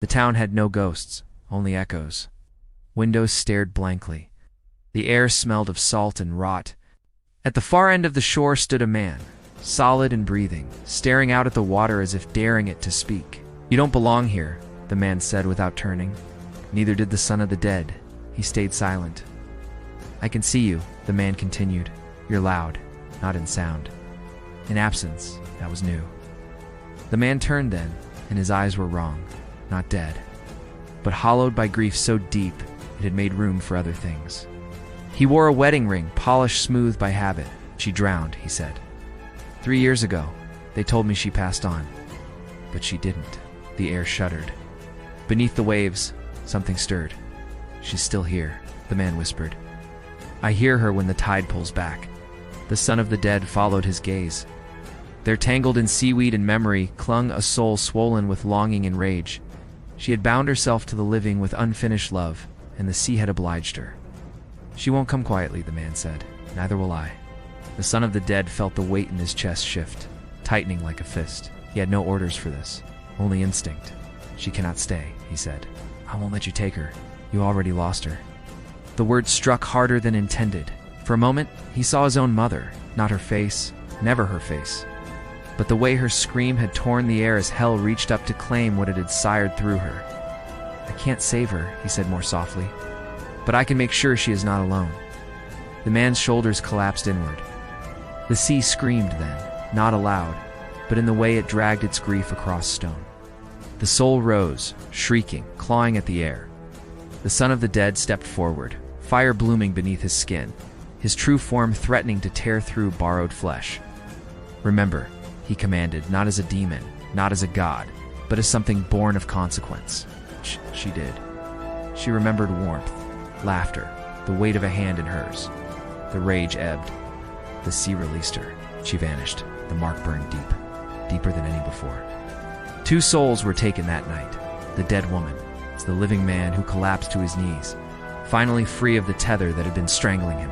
The town had no ghosts, only echoes. Windows stared blankly. The air smelled of salt and rot. At the far end of the shore stood a man, solid and breathing, staring out at the water as if daring it to speak. "You don't belong here," the man said without turning. Neither did the son of the dead. He stayed silent. "I can see you," the man continued. "You're loud, not in sound. In absence, that was new." The man turned then, and his eyes were wrong, not dead, but hollowed by grief so deep it had made room for other things. He wore a wedding ring, polished smooth by habit. "She drowned," he said. 3 years ago, they told me she passed on. But she didn't." The air shuddered. Beneath the waves, something stirred. "She's still here," the man whispered. "I hear her when the tide pulls back." The son of the dead followed his gaze. There, tangled in seaweed and memory, clung a soul swollen with longing and rage. She had bound herself to the living with unfinished love, and the sea had obliged her. "She won't come quietly," the man said. "Neither will I." The son of the dead felt the weight in his chest shift, tightening like a fist. He had no orders for this, only instinct. "She cannot stay," he said. "I won't let you take her. You already lost her." The word struck harder than intended. For a moment, he saw his own mother, not her face, never her face, but the way her scream had torn the air as hell reached up to claim what it had sired through her. "I can't save her," he said more softly, "but I can make sure she is not alone." The man's shoulders collapsed inward. The sea screamed then, not aloud, but in the way it dragged its grief across stone. The soul rose, shrieking, clawing at the air. The son of the dead stepped forward, fire blooming beneath his skin, his true form threatening to tear through borrowed flesh. "Remember," he commanded, not as a demon, not as a god, but as something born of consequence. She did. She remembered warmth, laughter, the weight of a hand in hers. The rage ebbed. The sea released her. She vanished. The mark burned deep, deeper than any before. 2 souls were taken that night. The dead woman, the living man who collapsed to his knees, finally free of the tether that had been strangling him.